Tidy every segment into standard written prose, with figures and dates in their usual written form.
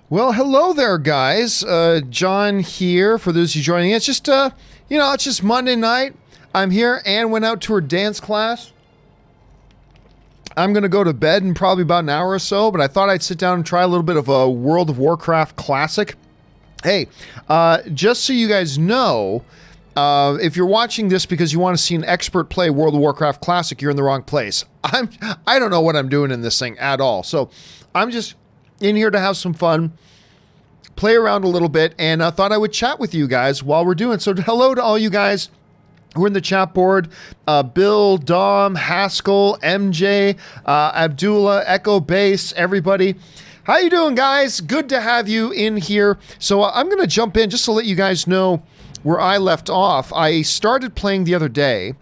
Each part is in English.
Well, hello there, guys. John here. For those of you joining, it's just it's just Monday night. I'm here. Ann went out to her dance class. I'm gonna go to bed in probably about an hour or so, but I thought I'd sit down and try a little bit of a World of Warcraft Classic. Hey, just so you guys know, if you're watching this because you want to see an expert play World of Warcraft Classic, you're in the wrong place. I don't know what I'm doing in this thing at all. So I'm just in here to have some fun, play around a little bit, and I thought I would chat with you guys while we're doing. So hello to all you guys who are in the chat board. Bill, Dom, Haskell, MJ, Abdullah, Echo Base, everybody. How you doing, guys? Good to have you in here. So I'm going to jump in just to let you guys know where I left off. I started playing the other day,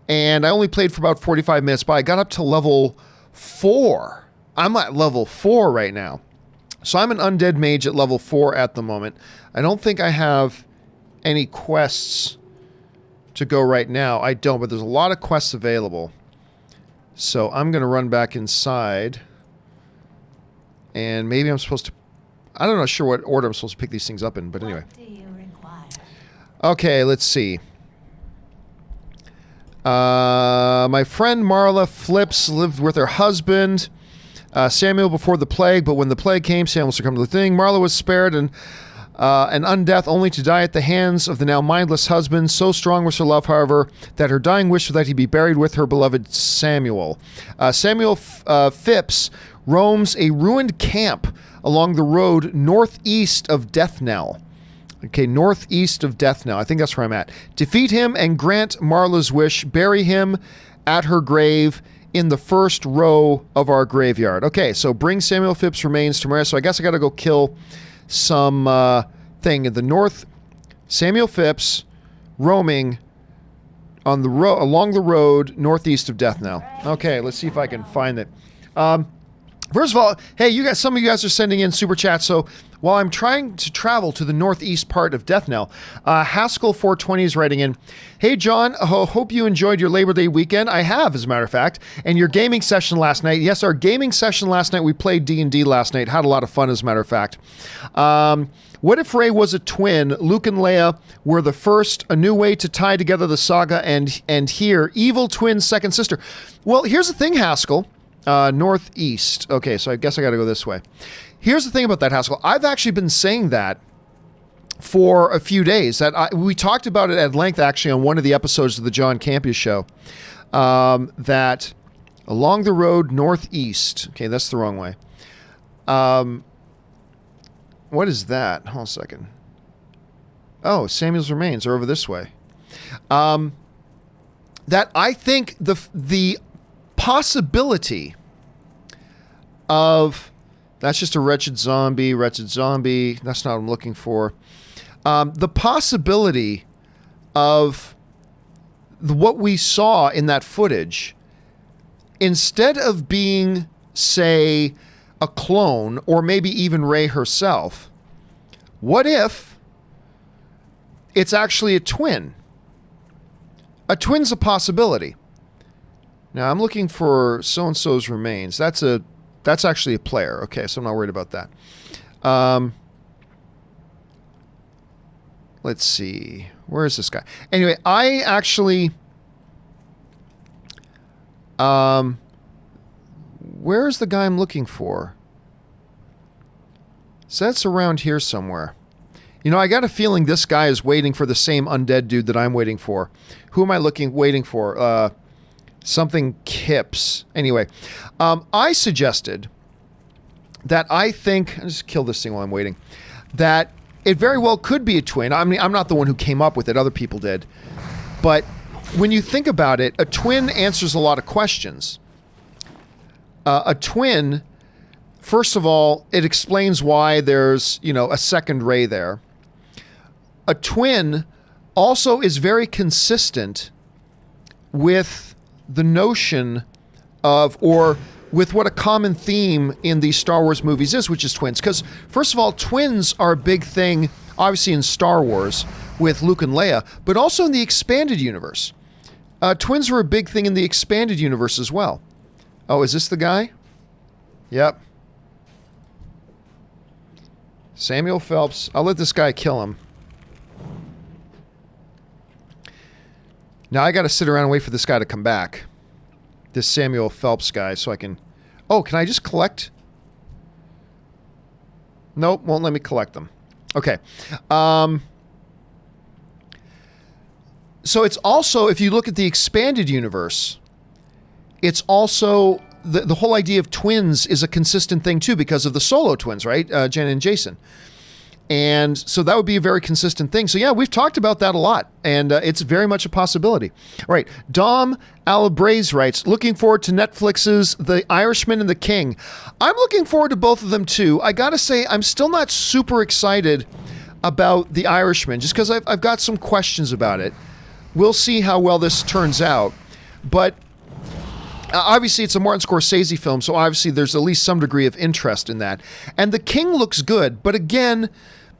and I only played for about 45 minutes, but I got up to level 4. I'm at level 4 right now. So I'm an undead mage at level 4 at the moment. I don't think I have any quests to go right now. I don't, but there's a lot of quests available. So I'm going to run back inside. And maybe I'm supposed to... I'm not sure what order I'm supposed to pick these things up in, but anyway. Okay, let's see. My friend Marla Flips lived with her husband, Samuel, before the plague, but when the plague came, Samuel succumbed to the thing. Marla was spared and an undeath only to die at the hands of the now mindless husband. So strong was her love, however, that her dying wish was that he be buried with her beloved Samuel. Samuel Phipps roams a ruined camp along the road northeast of Deathnell. Okay, northeast of Deathnell. I think that's where I'm at. Defeat him and grant Marla's wish. Bury him at her grave in the first row of our graveyard. Okay, so bring Samuel Phipps' remains to Maria. So I guess I got to go kill some thing in the north. Samuel Phipps roaming on the along the road northeast of Deathnell. Okay, let's see if I can find it. First of all, hey, you guys, some of you guys are sending in super chats. So while I'm trying to travel to the northeast part of Deathnell, Haskell 420 is writing in, "Hey John, hope you enjoyed your Labor Day weekend." I have, as a matter of fact, and your gaming session last night. Yes, our gaming session last night. We played D&D last night. Had a lot of fun, as a matter of fact. What if Rey was a twin? Luke and Leia were the first. A new way to tie together the saga and here evil twin second sister. Well, here's the thing, Haskell. Northeast. Okay, so I guess I got to go this way. Here's the thing about that, Haskell. I've actually been saying that for a few days. We talked about it at length, actually, on one of the episodes of the John Campea Show. That along the road northeast. Okay, that's the wrong way. What is that? Hold on a second. Oh, Samuel's remains are over this way. That I think the possibility of... That's just a wretched zombie. That's not what I'm looking for. The possibility of what we saw in that footage, instead of being, say, a clone, or maybe even Rey herself, what if it's actually a twin? A twin's a possibility. Now, I'm looking for so-and-so's remains. That's actually a player. Okay, so I'm not worried about that. Let's see. Where is this guy? Anyway, I actually... where is the guy I'm looking for? So that's around here somewhere. You know, I got a feeling this guy is waiting for the same undead dude that I'm waiting for. Who am I waiting for? Something Kips. Anyway, I suggested that I think... I'll just kill this thing while I'm waiting. That it very well could be a twin. I mean, I'm not the one who came up with it. Other people did. But when you think about it, a twin answers a lot of questions. A twin, first of all, it explains why there's, a second Rey there. A twin also is very consistent with the notion of, or with what a common theme in these Star Wars movies is, which is twins. Because, first of all, twins are a big thing, obviously, in Star Wars with Luke and Leia, but also in the expanded universe. Twins were a big thing in the expanded universe as well. Oh, is this the guy? Yep. Samuel Phelps. I'll let this guy kill him. Now I got to sit around and wait for this guy to come back. This Samuel Phelps guy, so I can... Oh, can I just collect? Nope, won't let me collect them. Okay. So it's also, if you look at the expanded universe, it's also... The whole idea of twins is a consistent thing, too, because of the solo twins, right? Jen and Jason. And so that would be a very consistent thing. So, yeah, we've talked about that a lot, and it's very much a possibility. All right. Dom Alabraze writes, looking forward to Netflix's The Irishman and the King. I'm looking forward to both of them, too. I got to say, I'm still not super excited about The Irishman, just because I've got some questions about it. We'll see how well this turns out. But obviously, it's a Martin Scorsese film, so obviously there's at least some degree of interest in that. And The King looks good, but again,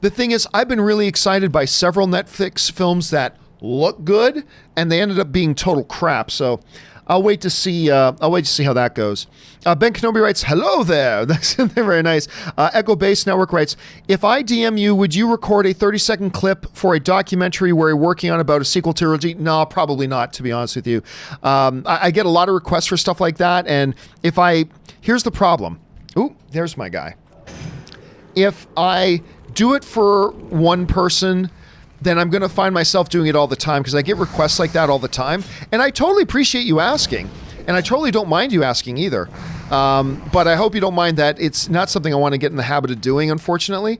the thing is, I've been really excited by several Netflix films that look good, and they ended up being total crap. So I'll wait to see. How that goes. Ben Kenobl writes, "Hello there." That's very nice. Echo Base Network writes, "If I DM you, would you record a 30-second clip for a documentary where you're working on about a sequel trilogy?" No, probably not. To be honest with you, I get a lot of requests for stuff like that, and here's the problem. Ooh, there's my guy. If I do it for one person, then I'm going to find myself doing it all the time because I get requests like that all the time. And I totally appreciate you asking. And I totally don't mind you asking either. But I hope you don't mind that it's not something I want to get in the habit of doing, unfortunately.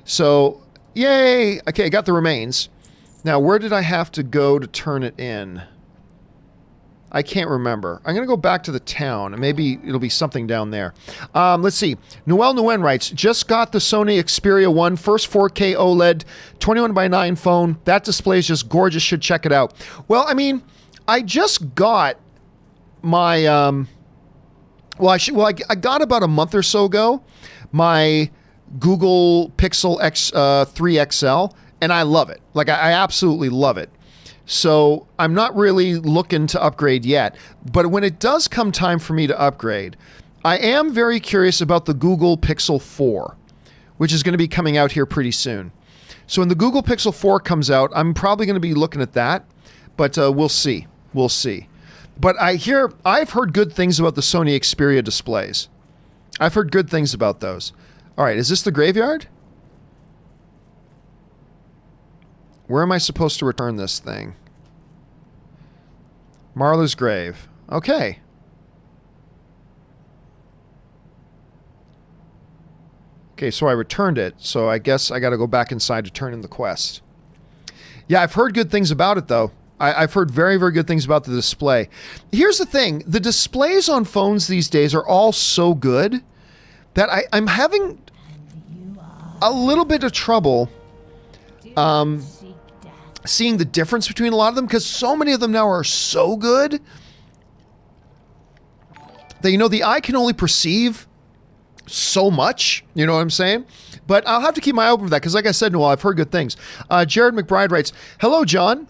So, yay. Okay, I got the remains. Now, where did I have to go to turn it in? I can't remember. I'm going to go back to the town, and maybe it'll be something down there. Let's see. Noel Nguyen writes, just got the Sony Xperia 1 first 4K OLED 21:9 phone. That display is just gorgeous. Should check it out. Well, I mean, I just got my... I got about a month or so ago my Google Pixel 3 XL, and I love it. Like, I absolutely love it. So I'm not really looking to upgrade yet, but when it does come time for me to upgrade, I am very curious about the Google Pixel 4, which is going to be coming out here pretty soon. So when the Google Pixel 4 comes out, I'm probably going to be looking at that, but we'll see. We'll see. But I've heard good things about the Sony Xperia displays. I've heard good things about those. All right, is this the graveyard? Where am I supposed to return this thing? Marla's grave. Okay. Okay, so I returned it, so I guess I got to go back inside to turn in the quest. Yeah, I've heard good things about it, though. I've heard very, very good things about the display. Here's the thing. The displays on phones these days are all so good that I'm having a little bit of trouble seeing the difference between a lot of them, because so many of them now are so good that, the eye can only perceive so much. You know what I'm saying? But I'll have to keep my eye open for that, because like I said, Noel, I've heard good things. Jared McBride writes, hello, John.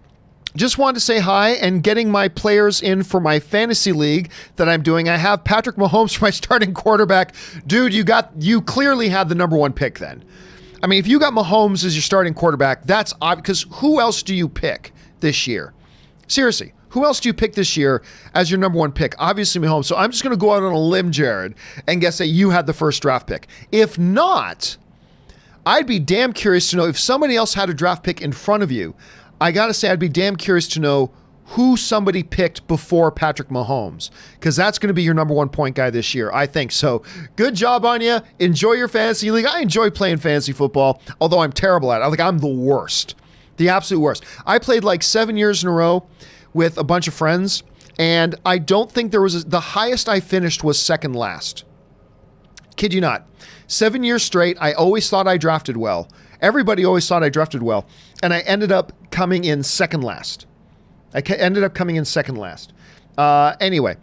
Just wanted to say hi and getting my players in for my fantasy league that I'm doing. I have Patrick Mahomes for my starting quarterback. Dude, you clearly had the number one pick then. I mean, if you got Mahomes as your starting quarterback, that's odd, because who else do you pick this year? Seriously, who else do you pick this year as your number one pick? Obviously Mahomes. So I'm just going to go out on a limb, Jared, and guess that you had the first draft pick. If not, I'd be damn curious to know if somebody else had a draft pick in front of you. I got to say, I'd be damn curious to know who somebody picked before Patrick Mahomes, because that's going to be your number one point guy this year, I think. So good job on you. Enjoy your fantasy league. I enjoy playing fantasy football, although I'm terrible at it. I'm the worst, the absolute worst. I played like 7 years in a row with a bunch of friends, and I don't think there was the highest I finished was second last. Kid you not. 7 years straight, I always thought I drafted well. Everybody always thought I drafted well, and I ended up coming in second last. Anyway,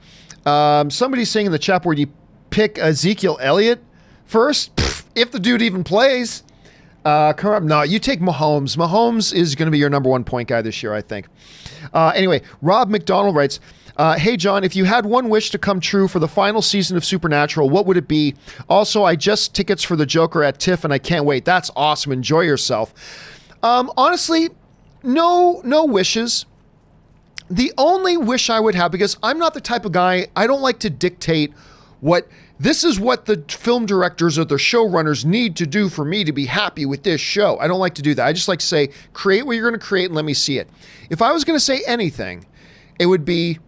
somebody's saying in the chat board, you pick Ezekiel Elliott first, if the dude even plays. Come up. No, you take Mahomes. Mahomes is going to be your number one point guy this year, I think. Anyway, Rob McDonald writes, hey, John, if you had one wish to come true for the final season of Supernatural, what would it be? Also, I just tickets for the Joker at TIFF, and I can't wait. That's awesome. Enjoy yourself. Honestly, no wishes. The only wish I would have, because I'm not the type of guy, I don't like to dictate this is what the film directors or the showrunners need to do for me to be happy with this show. I don't like to do that. I just like to say, create what you're going to create and let me see it. If I was going to say anything, it would be,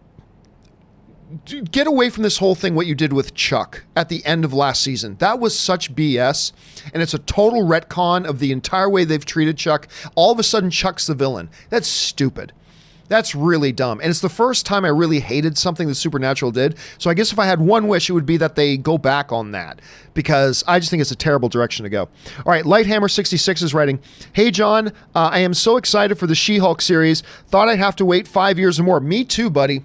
get away from this whole thing, what you did with Chuck at the end of last season. That was such BS, and it's a total retcon of the entire way they've treated Chuck. All of a sudden, Chuck's the villain. That's stupid. That's really dumb. And it's the first time I really hated something that Supernatural did. So I guess if I had one wish, it would be that they go back on that, because I just think it's a terrible direction to go. All right, Lighthammer66 is writing, hey, John, I am so excited for the She-Hulk series. Thought I'd have to wait 5 years or more. Me too, buddy.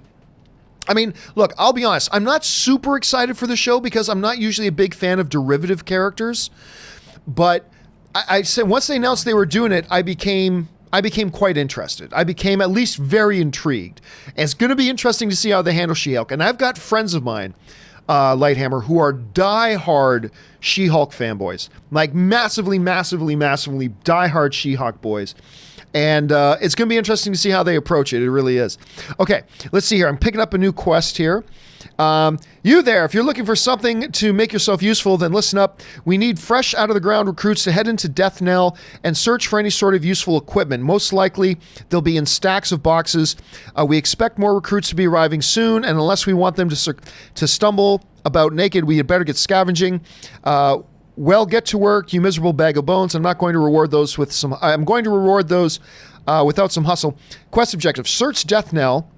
I mean, look, I'll be honest. I'm not super excited for the show because I'm not usually a big fan of derivative characters. But I said once they announced they were doing it, I became quite interested. I became at least very intrigued. And it's going to be interesting to see how they handle She-Hulk. And I've got friends of mine, Lighthammer, who are die-hard She-Hulk fanboys. Like massively, massively, massively die-hard She-Hulk boys. And it's going to be interesting to see how they approach it. It really is. Okay, let's see here. I'm picking up a new quest here. You there, if you're looking for something to make yourself useful, then listen up. We need fresh out of the ground recruits to head into Death Knell and search for any sort of useful equipment. Most likely, they'll be in stacks of boxes. We expect more recruits to be arriving soon, and unless we want them to stumble about naked, we had better get scavenging. Well, get to work, you miserable bag of bones. I'm going to reward those without some hustle. Quest objective: search Death Knell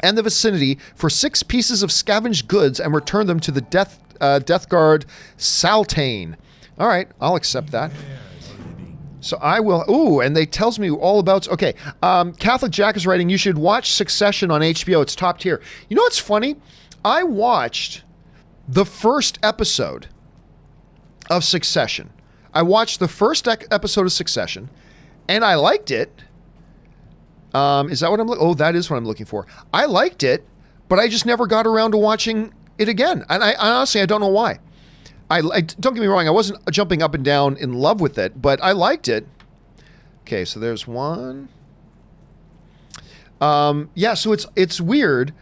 and the vicinity for 6 pieces of scavenged goods and return them to the Death Guard Saltane. All right, I'll accept that. So I will. Ooh, and they tells me all about. Okay, Catholic Jack is writing, you should watch Succession on HBO. It's top tier. You know what's funny? I watched the first episode of Succession. I watched the first episode of Succession, and I liked it. Is that what I'm looking? Oh, that is what I'm looking for. I liked it, but I just never got around to watching it again. And I honestly, I don't know why. I don't get me wrong. I wasn't jumping up and down in love with it, but I liked it. Okay, so there's one. Yeah, so it's weird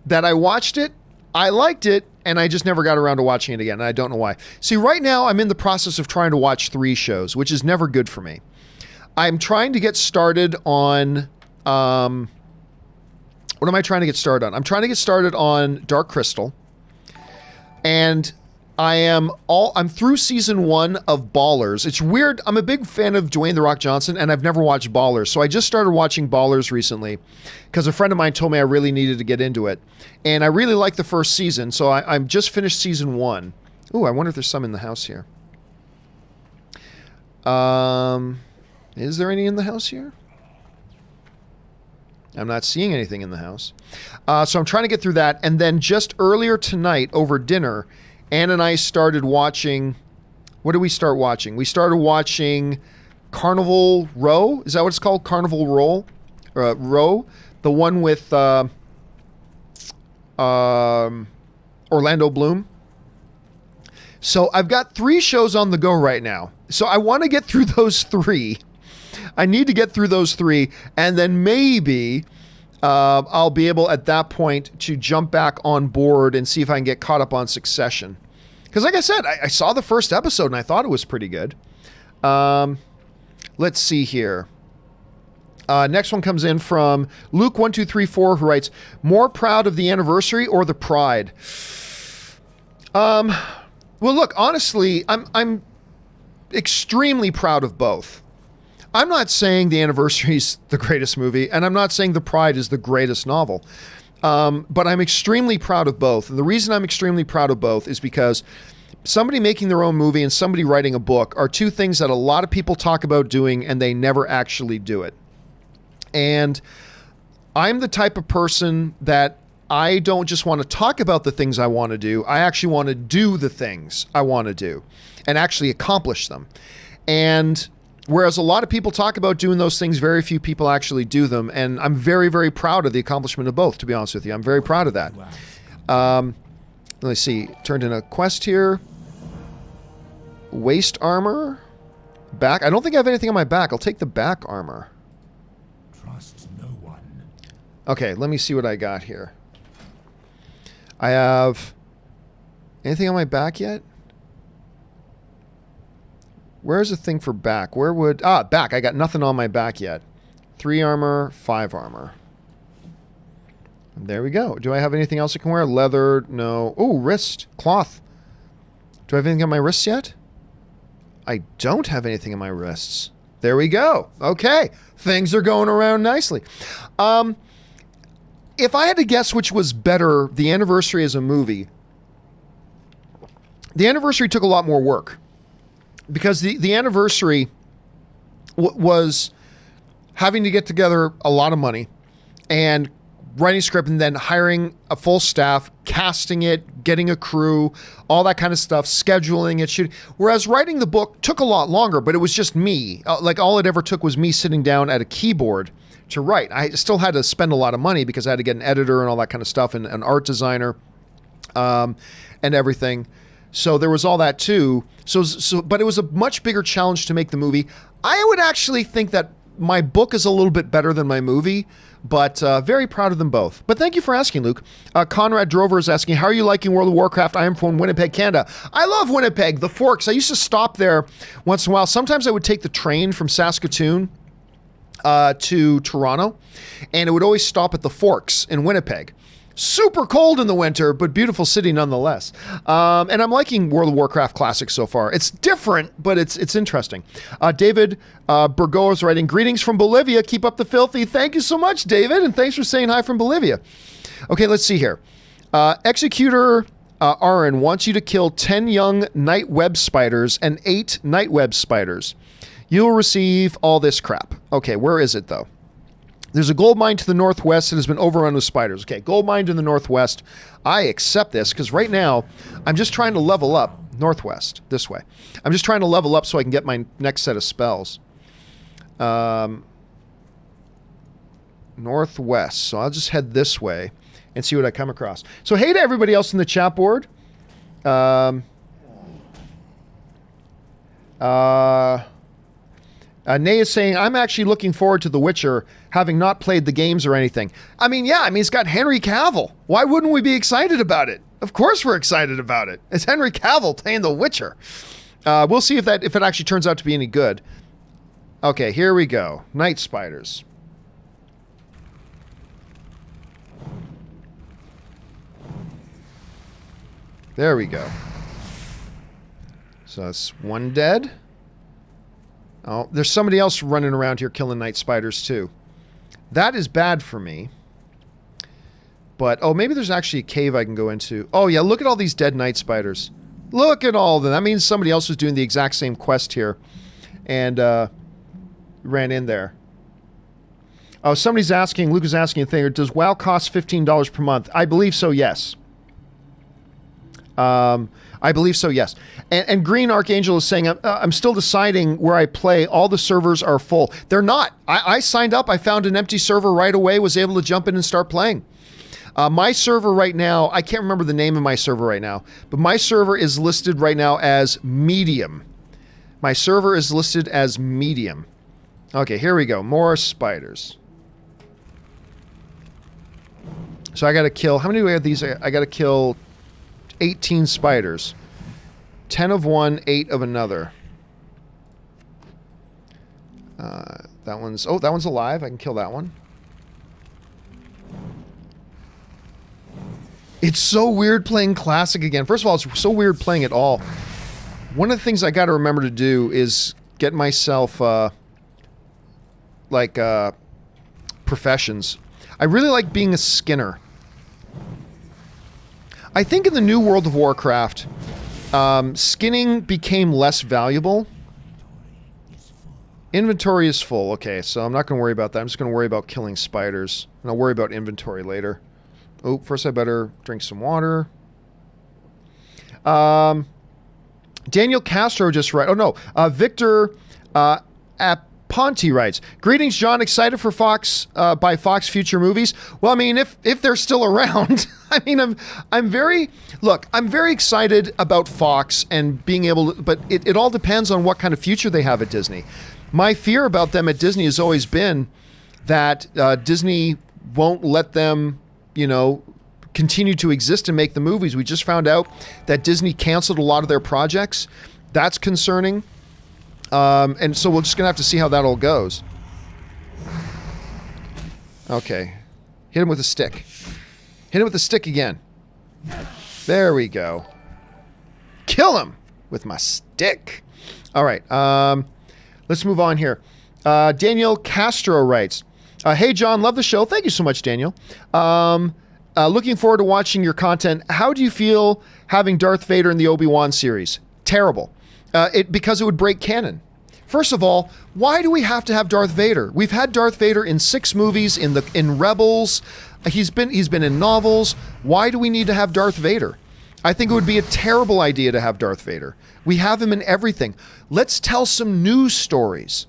that I watched it, I liked it, and I just never got around to watching it again. And I don't know why. See, right now I'm in the process of trying to watch 3 shows, which is never good for me. I'm trying to get started on, what am I trying to get started on? I'm trying to get started on Dark Crystal. And I'm through season 1 of Ballers. It's weird. I'm a big fan of Dwayne "The Rock" Johnson, and I've never watched Ballers. So I just started watching Ballers recently because a friend of mine told me I really needed to get into it. And I really liked the first season, so I'm just finished season 1. Ooh, I wonder if there's some in the house here. Is there any in the house here? I'm not seeing anything in the house. So I'm trying to get through that. And then just earlier tonight over dinner, Ann and I started watching, what did we start watching? We started watching Carnival Row. Is that what it's called? Carnival Row? Row? The one with Orlando Bloom. So I've got 3 shows on the go right now. So I want to get through those 3. I need to get through those 3, and then maybe I'll be able at that point to jump back on board and see if I can get caught up on Succession. Because like I said, I saw the first episode and I thought it was pretty good. Let's see here. Next one comes in from Luke1234, who writes, more proud of the anniversary or the pride? Well, look, honestly, I'm extremely proud of both. I'm not saying the anniversary is the greatest movie, and I'm not saying the Pride is the greatest novel, but I'm extremely proud of both. And the reason I'm extremely proud of both is because somebody making their own movie and somebody writing a book are 2 things that a lot of people talk about doing, and they never actually do it. And I'm the type of person that I don't just want to talk about the things I want to do. I actually want to do the things I want to do and actually accomplish them. And Whereas a lot of people talk about doing those things, very few people actually do them. And I'm very, very proud of the accomplishment of both, to be honest with you. I'm very proud of that. Wow. Let's see. Turned in a quest here. Waist armor. Back. I don't think I have anything on my back. I'll take the back armor. Trust no one. Okay, let me see what I got here. I have... Anything on my back yet? Where's the thing for back? Where would... back. I got nothing on my back yet. 3 armor, 5 armor. There we go. Do I have anything else I can wear? Leather, no. Oh, wrist, cloth. Do I have anything on my wrists yet? I don't have anything on my wrists. There we go. Okay. Things are going around nicely. If I had to guess which was better, the Anniversary as a movie, the Anniversary took a lot more work. Because the Anniversary was having to get together a lot of money and writing a script and then hiring a full staff, casting it, getting a crew, all that kind of stuff, scheduling it. Whereas writing the book took a lot longer, but it was just me. Like all it ever took was me sitting down at a keyboard to write. I still had to spend a lot of money because I had to get an editor and all that kind of stuff and an art designer and everything. So there was all that too. But it was a much bigger challenge to make the movie. I would actually think that my book is a little bit better than my movie, but very proud of them both. But thank you for asking, Luke. Conrad Drover is asking, how are you liking World of Warcraft? I am from Winnipeg, Canada. I love Winnipeg, the Forks. I used to stop there once in a while. Sometimes I would take the train from Saskatoon to Toronto, and it would always stop at the Forks in Winnipeg. Super cold in the winter, but beautiful city nonetheless. And I'm liking World of Warcraft Classic so far. It's different, but it's interesting. David Burgo is writing, greetings from Bolivia. Keep up the filthy. Thank you so much, David, and thanks for saying hi from Bolivia. Okay, let's see here. Executor Aaron wants you to kill 10 young night web spiders and 8 night web spiders. You'll receive all this crap. Okay, where is it, though? There's a gold mine to the northwest that has been overrun with spiders. Okay, gold mine to the northwest. I accept this because right now I'm just trying to level up northwest, this way. I'm just trying to level up so I can get my next set of spells. Northwest. So I'll just head this way and see what I come across. So hey to everybody else in the chat board. Nay is saying, I'm actually looking forward to The Witcher, having not played the games or anything. I mean, yeah, it's got Henry Cavill. Why wouldn't we be excited about it? Of course we're excited about it. It's Henry Cavill playing The Witcher. We'll see if it actually turns out to be any good. Okay, here we go. Night spiders. There we go. So that's one dead. Oh, there's somebody else running around here killing night spiders too. That is bad for me. But, oh, maybe there's actually a cave I can go into. Oh, yeah, look at all these dead night spiders. Look at all of them. That means somebody else was doing the exact same quest here. And ran in there. Oh, somebody's asking, Luke is asking a thing, does WoW cost $15 per month? I believe so, yes. I believe so, yes. And Green Archangel is saying, I'm still deciding where I play. All the servers are full. They're not. I signed up. I found an empty server right away, was able to jump in and start playing. My server right now, I can't remember the name of my server right now, but my server is listed right now as medium. My server is listed as medium. Okay, here we go. More spiders. So I got to kill, how many do we have these? I got to kill 18 spiders. 10 of one, 8 of another. That one's alive. I can kill that one. It's so weird playing Classic again. First of all, it's so weird playing it all. One of the things I got to remember to do is get myself, professions. I really like being a skinner. I think in the new World of Warcraft, skinning became less valuable. Inventory is full. Okay, so I'm not going to worry about that. I'm just going to worry about killing spiders. And I'll worry about inventory later. Oh, first I better drink some water. Daniel Castro just right. Oh, no. Victor Aponte writes, greetings, John. Excited for Fox by Fox future movies? Well, I mean, if they're still around, I mean, I'm very excited about Fox and being able to, but it all depends on what kind of future they have at Disney. My fear about them at Disney has always been that Disney won't let them, continue to exist and make the movies. We just found out that Disney canceled a lot of their projects. That's concerning. And so we're just going to have to see how that all goes. Okay. Hit him with a stick. Hit him with the stick again. There we go. Kill him with my stick. All right. Let's move on here. Daniel Castro writes, hey, John, love the show. Thank you so much, Daniel. Looking forward to watching your content. How do you feel having Darth Vader in the Obi-Wan series? Terrible. Because it would break canon. First of all, why do we have to have Darth Vader? We've had Darth Vader in 6 movies, in Rebels. He's been in novels. Why do we need to have Darth Vader? I think it would be a terrible idea to have Darth Vader. We have him in everything. Let's tell some new stories.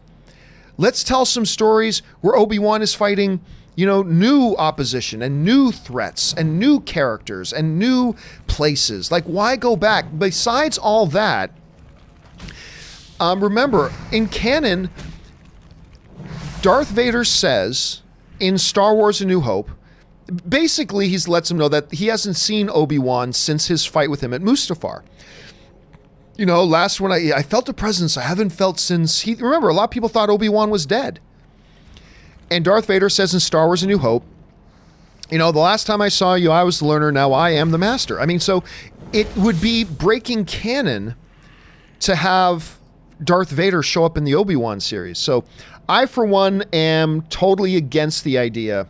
Let's tell some stories where Obi-Wan is fighting, new opposition and new threats and new characters and new places. Like, why go back? Besides all that, remember, in canon, Darth Vader says in Star Wars A New Hope, basically he lets him know that he hasn't seen Obi-Wan since his fight with him at Mustafar. Last one I felt a presence I haven't felt since remember, a lot of people thought Obi-Wan was dead. And Darth Vader says in Star Wars A New Hope, the last time I saw you, I was the learner, now I am the master. I mean, so it would be breaking canon to have Darth Vader show up in the Obi-Wan series. So I, for one, am totally against the idea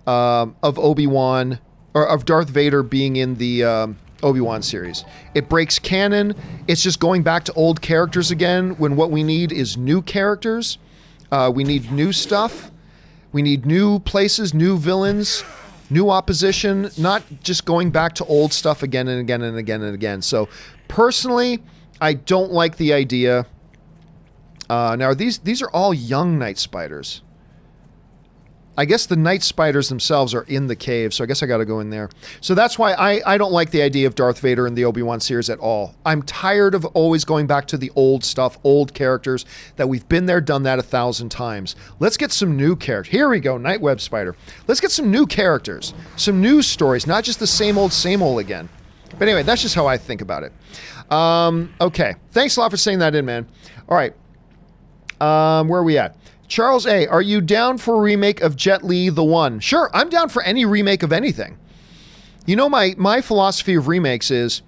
of Obi-Wan, or of Darth Vader being in the Obi-Wan series. It breaks canon. It's just going back to old characters again, when what we need is new characters. We need new stuff. We need new places, new villains, new opposition, not just going back to old stuff again and again and again and again. So personally, I don't like the idea. Now, these are all young Night Spiders. I guess the Night Spiders themselves are in the cave, so I guess I got to go in there. So that's why I don't like the idea of Darth Vader in the Obi-Wan series at all. I'm tired of always going back to the old stuff, old characters, that we've been there, done that 1,000 times. Let's get some new characters. Here we go, Night Web Spider. Let's get some new characters, some new stories, not just the same old again. But anyway, that's just how I think about it. Okay, thanks a lot for saying that in, man. All right, where are we at? Charles A., are you down for a remake of Jet Li the One? Sure, I'm down for any remake of anything. My philosophy of remakes is,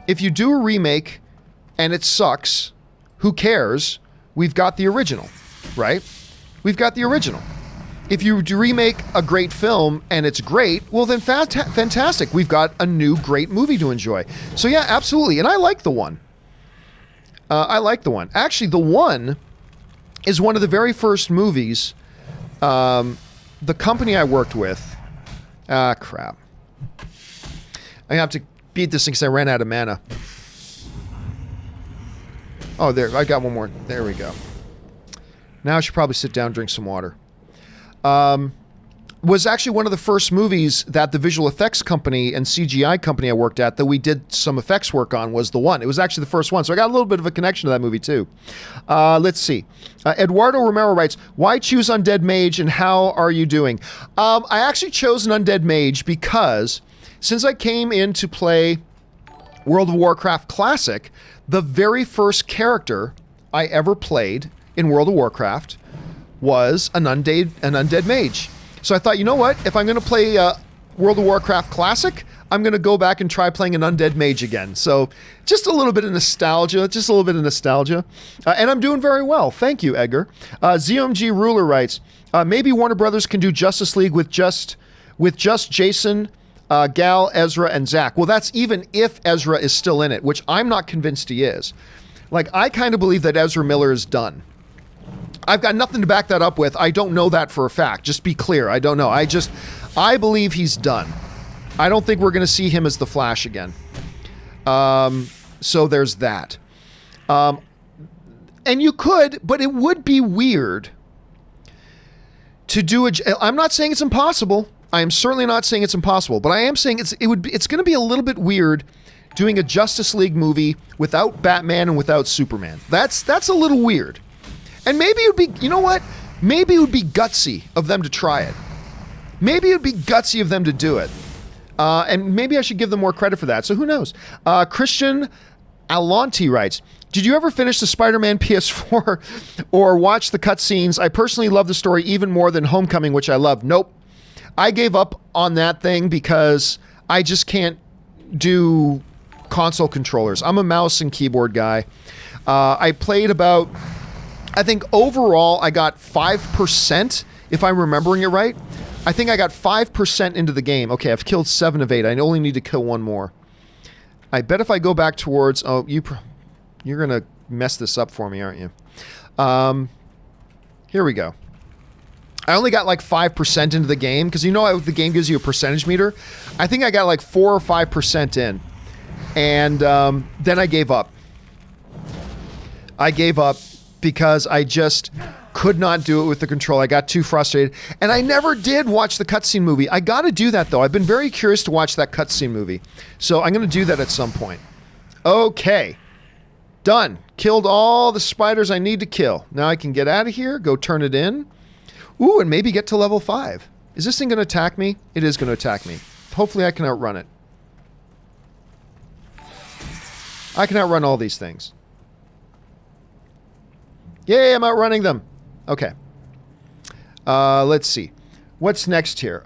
if you do a remake and it sucks, who cares? We've got the original, right? We've got the original. If you remake a great film and it's great, well then fantastic. We've got a new great movie to enjoy. So yeah, absolutely. And I like The One. I like The One. Actually, The One is one of the very first movies the company I worked with. Crap. I have to beat this thing because I ran out of mana. Oh, there. I got one more. There we go. Now I should probably sit down and drink some water. Was actually one of the first movies that the visual effects company and CGI company I worked at that we did some effects work on was The One. It was actually the first one, so I got a little bit of a connection to that movie too. Let's see. Eduardo Romero writes, why choose Undead Mage and how are you doing? I actually chose an Undead Mage because since I came in to play World of Warcraft Classic, the very first character I ever played in World of Warcraft was an undead mage. So I thought, you know what? If I'm going to play World of Warcraft Classic, I'm going to go back and try playing an undead mage again. So just a little bit of nostalgia, and I'm doing very well. Thank you, Edgar. ZMG Ruler writes, maybe Warner Brothers can do Justice League with just Jason, Gal, Ezra, and Zach. Well, that's even if Ezra is still in it, which I'm not convinced he is. Like, I kind of believe that Ezra Miller is done. I've got nothing to back that up with. I don't know that for a fact. Just be clear. I don't know. I believe he's done. I don't think we're going to see him as the Flash again. So there's that. And you could, but it would be weird to do I'm not saying it's impossible. I am certainly not saying it's impossible, but I am saying it's going to be a little bit weird doing a Justice League movie without Batman and without Superman. That's a little weird. And maybe it would be, you know what? Maybe it would be gutsy of them to try it. Maybe it would be gutsy of them to do it. And maybe I should give them more credit for that. So who knows? Christian Aponte writes, did you ever finish the Spider-Man PS4 or watch the cutscenes? I personally love the story even more than Homecoming, which I love. Nope. I gave up on that thing because I just can't do console controllers. I'm a mouse and keyboard guy. I played about, I think overall I got 5%, if I'm remembering it right. I think I got 5% into the game. Okay, I've killed 7 of 8. I only need to kill 1 more. I bet if I go back towards, you're going to mess this up for me, aren't you? Here we go. I only got like 5% into the game because you know how the game gives you a percentage meter. I think I got like 4 or 5% in. And then I gave up. I gave up because I just could not do it with the control. I got too frustrated. And I never did watch the cutscene movie. I got to do that, though. I've been very curious to watch that cutscene movie. So I'm going to do that at some point. Okay. Done. Killed all the spiders I need to kill. Now I can get out of here, go turn it in. Ooh, and maybe get to level 5. Is this thing going to attack me? It is going to attack me. Hopefully I can outrun it. I can outrun all these things. Yay, I'm outrunning them. Okay. Let's see. What's next here?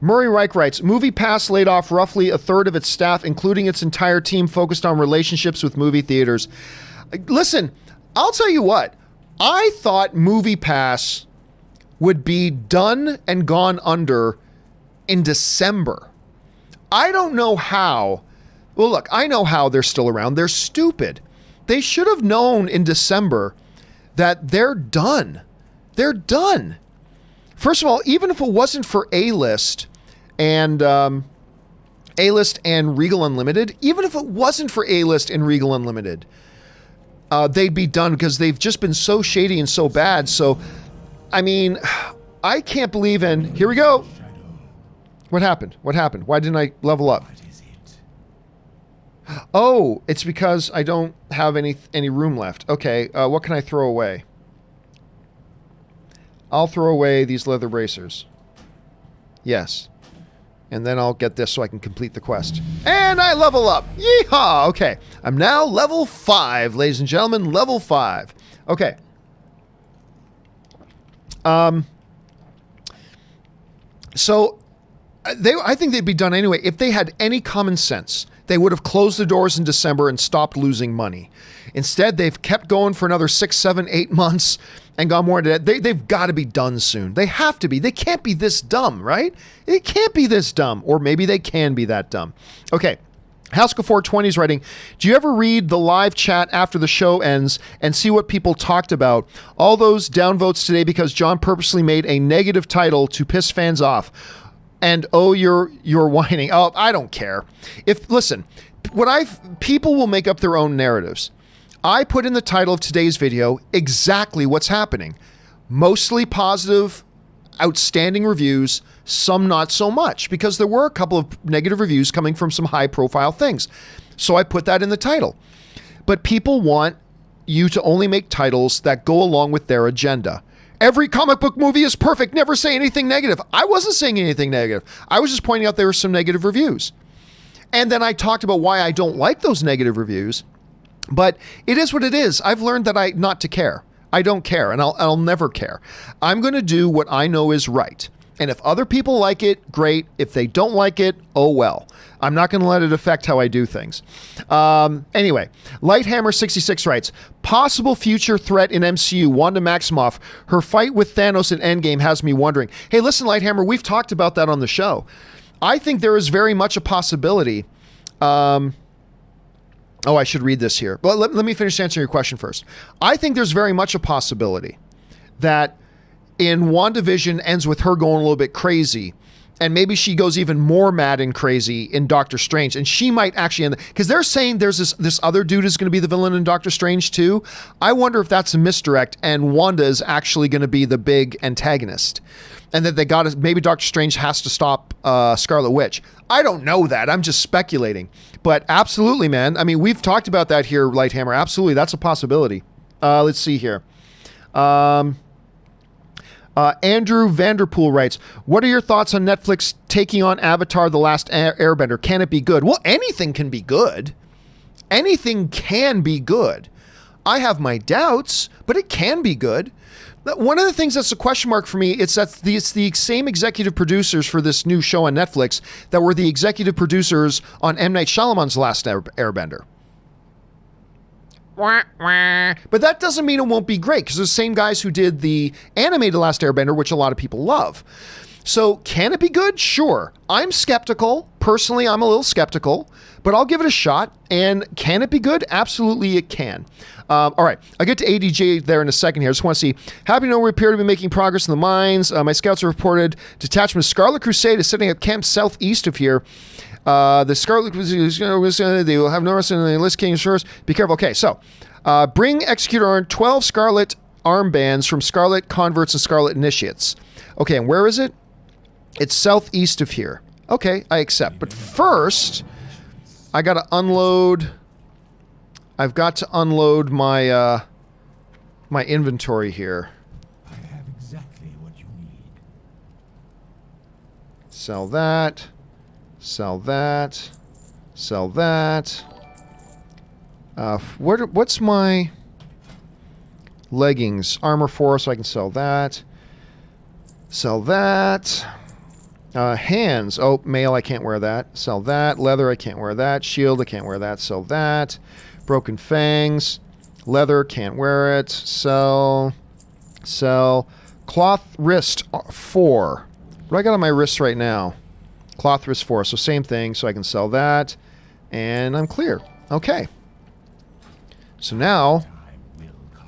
Murray Reich writes, Movie Pass laid off roughly a third of its staff, including its entire team focused on relationships with movie theaters. Listen, I'll tell you what. I thought Movie Pass would be done and gone under in December. I don't know how. Well, look, I know how they're still around. They're stupid. They should have known in December that they're done. They're done. First of all, even if it wasn't for A-List and Regal Unlimited, even if it wasn't for A-List and Regal Unlimited, they'd be done because they've just been so shady and so bad. So, I mean, I can't believe in... Here we go. What happened? What happened? Why didn't I level up? Oh, it's because I don't have any room left. Okay, what can I throw away? I'll throw away these leather bracers. Yes. And then I'll get this so I can complete the quest. And I level up! Yeehaw! Okay, I'm now level 5, ladies and gentlemen. Level 5. Okay. So, I think they'd be done anyway. If they had any common sense, they would have closed the doors in December and stopped losing money. Instead, they've kept going for another 6, 7, 8 months and gone more into that. They've got to be done soon. They have to be. They can't be this dumb, right? It can't be this dumb. Or maybe they can be that dumb. Okay. Haskell420 is writing, do you ever read the live chat after the show ends and see what people talked about? All those downvotes today because John purposely made a negative title to piss fans off. And oh, you're whining. Oh, I don't care. Listen, people will make up their own narratives. I put in the title of today's video exactly what's happening. Mostly positive, outstanding reviews, some not so much, because there were a couple of negative reviews coming from some high-profile things. So I put that in the title. But people want you to only make titles that go along with their agenda. Every comic book movie is perfect. Never say anything negative. I wasn't saying anything negative. I was just pointing out there were some negative reviews. And then I talked about why I don't like those negative reviews. But it is what it is. I've learned that not to care. I don't care, and I'll never care. I'm going to do what I know is right. And if other people like it, great. If they don't like it, oh well. I'm not going to let it affect how I do things. Anyway, Lighthammer66 writes, possible future threat in MCU, Wanda Maximoff. Her fight with Thanos in Endgame has me wondering. Hey, listen, Lighthammer, we've talked about that on the show. I think there is very much a possibility. Oh, I should read this here. Well, let me finish answering your question first. I think there's very much a possibility that in WandaVision ends with her going a little bit crazy, And maybe she goes even more mad and crazy in Doctor Strange, and she might actually end, because they're saying there's this other dude is going to be the villain in Doctor Strange too. I wonder if that's a misdirect, and Wanda is actually going to be the big antagonist, and that they got to, maybe Doctor Strange has to stop Scarlet Witch. I don't know that. I'm just speculating, but absolutely, man. I mean, we've talked about that here, Lighthammer. Absolutely, that's a possibility. Let's see here. Andrew Vanderpool writes, what are your thoughts on Netflix taking on Avatar: The Last Airbender? Can it be good? Well, anything can be good. Anything can be good. I have my doubts, but it can be good. One of the things that's a question mark for me, it's the same executive producers for this new show on Netflix that were the executive producers on M. Night Shyamalan's Last Airbender. But that doesn't mean it won't be great, because the same guys who did the animated Last Airbender, which a lot of people love. So can it be good? Sure. I'm skeptical. Personally, I'm a little skeptical, but I'll give it a shot. And can it be good? Absolutely, it can. All right. I'll get to ADJ there in a second here. I just want to see. Happy to know we appear to be making progress in the mines. My scouts have reported detachment of Scarlet Crusade is setting up camp southeast of here. The Scarlet Crusade, they will have no rest in the Enlist King Shores. Be careful. Okay, so bring Executor Arm 12 Scarlet armbands from Scarlet Converts and Scarlet Initiates. Okay, and where is it? It's southeast of here. Okay, I accept. But first, I got to unload. I've got to unload my my inventory here. I have exactly what you need. Sell that. Sell that. Sell that. What's my leggings? Armor 4, so I can sell that. Sell that. Hands. Oh, mail, I can't wear that. Sell that. Leather, I can't wear that. Shield, I can't wear that. Sell that. Broken fangs. Leather, can't wear it. Sell. Sell. Cloth wrist 4. What do I got on my wrist right now? Cloth wrist 4. So same thing. So I can sell that. And I'm clear. Okay. So now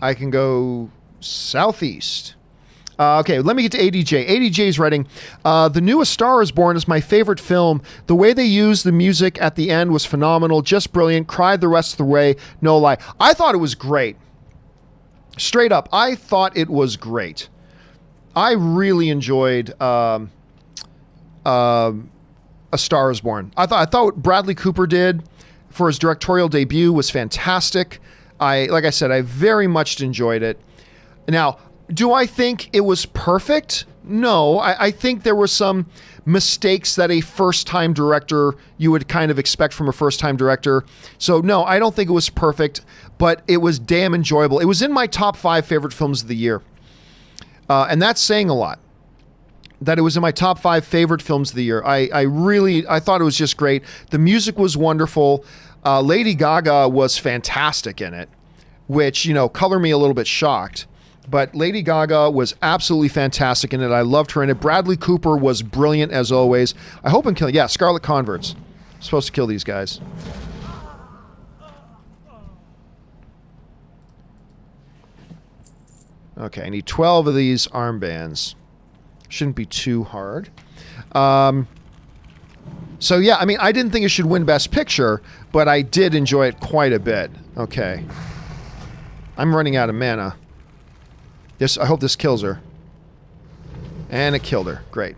I can go southeast. Okay, let me get to ADJ. ADJ's writing, the new A Star Is Born is my favorite film. The way they used the music at the end was phenomenal, just brilliant. Cried the rest of the way, no lie. I thought it was great. Straight up, I thought it was great. I really enjoyed A Star Is Born. I thought what Bradley Cooper did for his directorial debut was fantastic. Like I said, I very much enjoyed it. Now, do I think it was perfect? No, I think there were some mistakes that a first-time director, you would kind of expect from a first-time director. So no, I don't think it was perfect, but it was damn enjoyable. It was in my top 5 favorite films of the year. And that's saying a lot. That it was in my top 5 favorite films of the year. I thought it was just great. The music was wonderful. Lady Gaga was fantastic in it, which, color me a little bit shocked. But Lady Gaga was absolutely fantastic in it. I loved her in it. Bradley Cooper was brilliant as always. I hope I'm killing... Yeah, Scarlet Converts. I'm supposed to kill these guys. Okay, I need 12 of these armbands. Shouldn't be too hard. So yeah, I mean, I didn't think it should win Best Picture, but I did enjoy it quite a bit. Okay. I'm running out of mana. I hope this kills her. And it killed her. Great.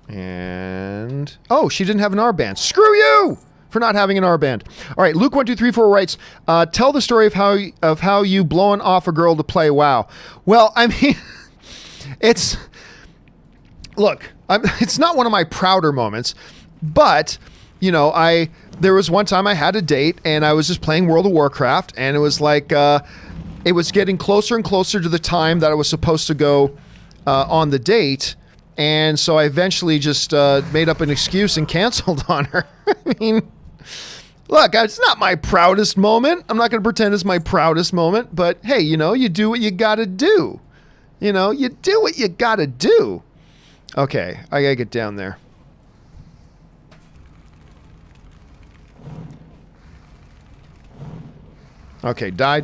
And... oh, she didn't have an R-band. Screw you! For not having an R-band. All right, Luke1234 writes, tell the story of how you blowing off a girl to play WoW. Well, I mean, it's... look, it's not one of my prouder moments, but, there was one time I had a date and I was just playing World of Warcraft, and it was like, it was getting closer and closer to the time that I was supposed to go on the date. And so I eventually just made up an excuse and canceled on her. I mean, look, it's not my proudest moment. I'm not going to pretend it's my proudest moment, but hey, you do what you got to do. You do what you got to do. Okay, I got to get down there. Okay, die.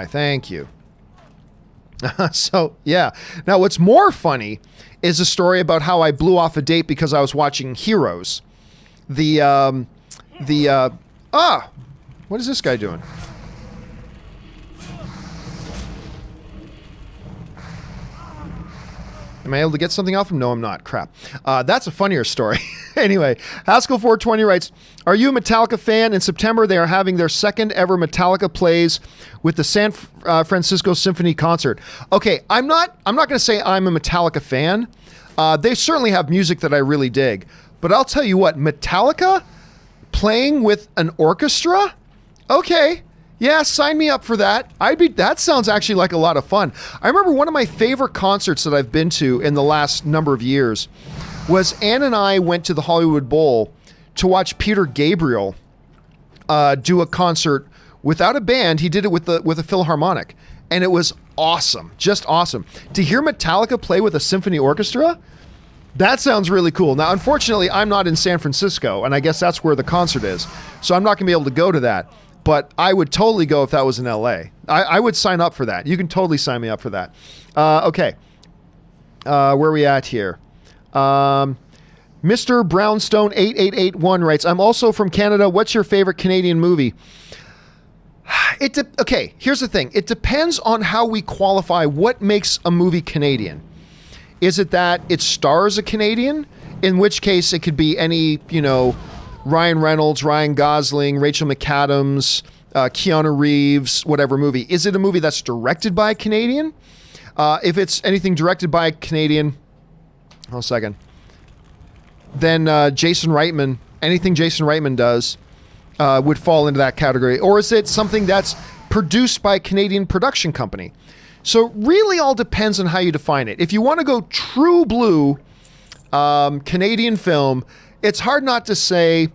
Thank you. So, yeah. Now, what's more funny is a story about how I blew off a date because I was watching Heroes. What is this guy doing? Am I able to get something off him? No, I'm not. Crap. That's a funnier story. Anyway, Haskell420 writes, are you a Metallica fan? In September, they are having their second ever Metallica plays with the San Francisco Symphony concert. Okay, I'm not going to say I'm a Metallica fan. They certainly have music that I really dig. But I'll tell you what, Metallica playing with an orchestra? Okay. Yeah, sign me up for that. That sounds actually like a lot of fun. I remember one of my favorite concerts that I've been to in the last number of years was Ann and I went to the Hollywood Bowl to watch Peter Gabriel do a concert without a band. He did it with a Philharmonic, and it was awesome, just awesome. To hear Metallica play with a symphony orchestra, that sounds really cool. Now, unfortunately, I'm not in San Francisco, and I guess that's where the concert is, so I'm not going to be able to go to that. But I would totally go if that was in LA. I would sign up for that. You can totally sign me up for that. Okay. Where are we at here? Mr. Brownstone 8881 writes, I'm also from Canada. What's your favorite Canadian movie? Okay, here's the thing. It depends on how we qualify what makes a movie Canadian. Is it that it stars a Canadian? In which case it could be any, Ryan Reynolds, Ryan Gosling, Rachel McAdams, Keanu Reeves, whatever movie. Is it a movie that's directed by a Canadian? If it's anything directed by a Canadian, hold a second, then Jason Reitman, anything Jason Reitman does would fall into that category. Or is it something that's produced by a Canadian production company? So it really all depends on how you define it. If you want to go true blue Canadian film, it's hard not to say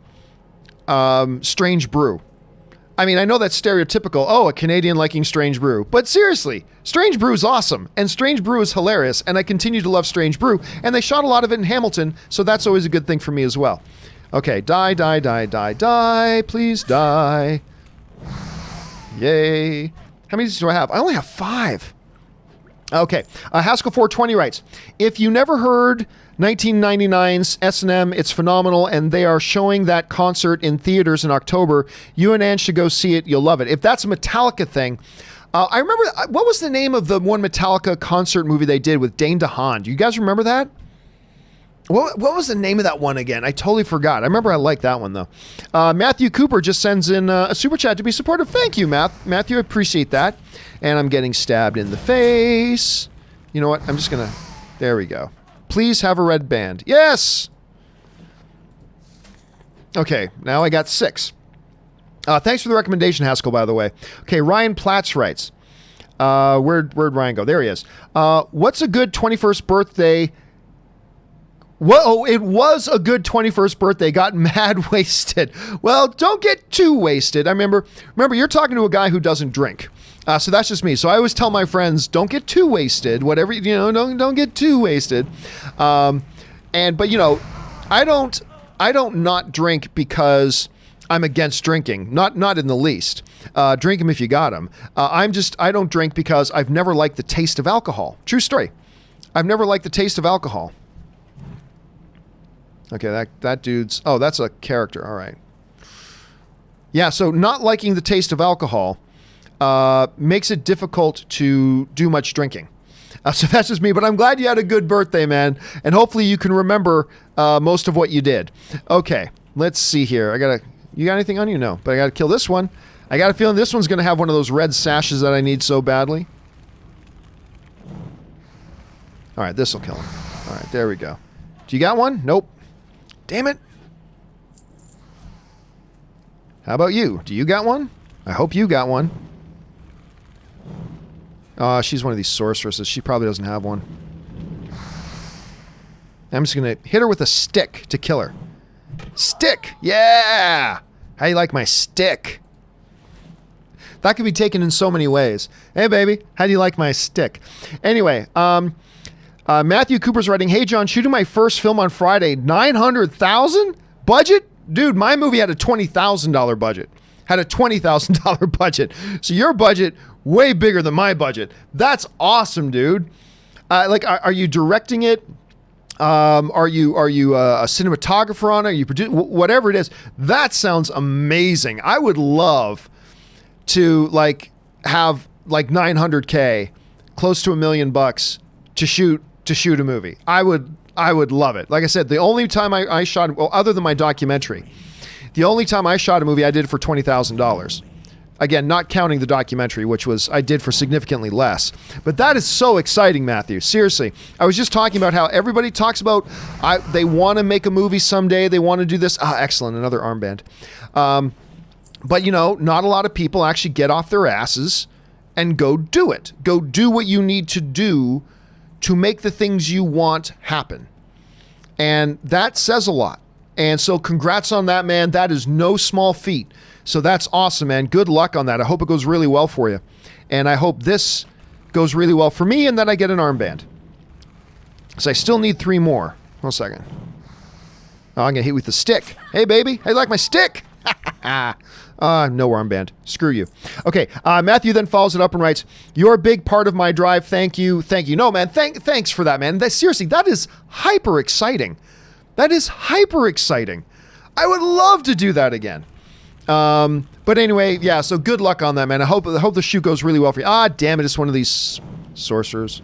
Strange Brew. I mean, I know that's stereotypical. A Canadian liking Strange Brew. But seriously, Strange Brew is awesome. And Strange Brew is hilarious. And I continue to love Strange Brew. And they shot a lot of it in Hamilton. So that's always a good thing for me as well. Okay, die, die, die, die, die. Please die. Yay. How many do I have? I only have 5. Okay. Haskell420 writes, if you never heard 1999's S&M, it's phenomenal, and they are showing that concert in theaters in October. You and Ann should go see it. You'll love it. If that's a Metallica thing, I remember, what was the name of the one Metallica concert movie they did with Dane DeHaan? Do you guys remember that? What was the name of that one again? I totally forgot. I remember I liked that one, though. Matthew Cooper just sends in a super chat to be supportive. Thank you, Matthew. I appreciate that. And I'm getting stabbed in the face. You know what? I'm just going to... There we go. Please have a red band. Yes! Okay, now I got 6. Thanks for the recommendation, Haskell, by the way. Okay, Ryan Platts writes. Where'd Ryan go? There he is. What's a good 21st birthday... Whoa, it was a good 21st birthday. Got mad wasted. Well, don't get too wasted. I remember, you're talking to a guy who doesn't drink. So that's just me. So I always tell my friends, don't get too wasted. Whatever, don't get too wasted. But I don't not drink because I'm against drinking. Not in the least. Drink them if you got them. I don't drink because I've never liked the taste of alcohol. True story. I've never liked the taste of alcohol. Okay, that dude's... Oh, that's a character. All right. Yeah, so not liking the taste of alcohol makes it difficult to do much drinking. So that's just me, but I'm glad you had a good birthday, man. And hopefully you can remember most of what you did. Okay, let's see here. You got anything on you? No, but I got to kill this one. I got a feeling this one's going to have one of those red sashes that I need so badly. All right, this will kill him. All right, there we go. Do you got one? Nope. Damn it. How about you? Do you got one? I hope you got one. She's one of these sorceresses. She probably doesn't have one. I'm just going to hit her with a stick to kill her. Stick! Yeah! How you like my stick? That could be taken in so many ways. Hey, baby, how do you like my stick? Anyway, Matthew Cooper's writing, hey, John, shooting my first film on Friday. $900,000? Budget? Dude, my movie had a $20,000 budget. Had a $20,000 budget. So your budget Way bigger than my budget. That's awesome, dude. Like, are you directing it? Are you a cinematographer on it? Are you whatever it is? That sounds amazing. I would love to like have like $900K, close to $1 million to shoot a movie. I would love it. Like I said, the only time I shot, well, other than my documentary, the only time I shot a movie, I did it for $20,000. Again, not counting the documentary, which was I did for significantly less. But that is so exciting, Matthew. Seriously. I was just talking about how everybody talks about they want to make a movie someday. They want to do this. Excellent. Another armband. But, you know, not a lot of people actually get off their asses and go do it. Go do what you need to do to make the things you want happen. And that says a lot. And so congrats on that, man. That is no small feat. So that's awesome, man. Good luck on that. I hope it goes really well for you. And I hope this goes really well for me and that I get an armband. So I still need 3 more. Hold a second. Oh, I'm going to hit with the stick. Hey, baby. How you like my stick? No armband. Screw you. Okay. Matthew then follows it up and writes, "You're a big part of my drive. Thank you. Thank you." No, man. Thanks for that, man. Seriously, that is hyper exciting. That is hyper exciting. I would love to do that again. But anyway, yeah, so good luck on that, man. I hope the shoot goes really well for you. Damn it, it's one of these sorcerers.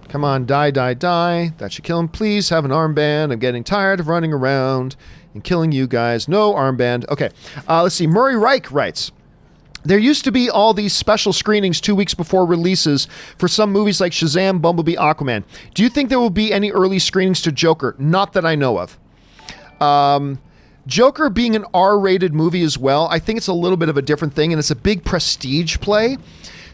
Come on, die. That should kill him. Please have an armband. I'm getting tired of running around and killing you guys. No armband. Okay, let's see. Murray Reich writes, "There used to be all these special screenings 2 weeks before releases for some movies like Shazam, Bumblebee, Aquaman. Do you think there will be any early screenings to Joker? Not that I know of." Joker being an R-rated movie as well, I think it's a little bit of a different thing, and it's a big prestige play.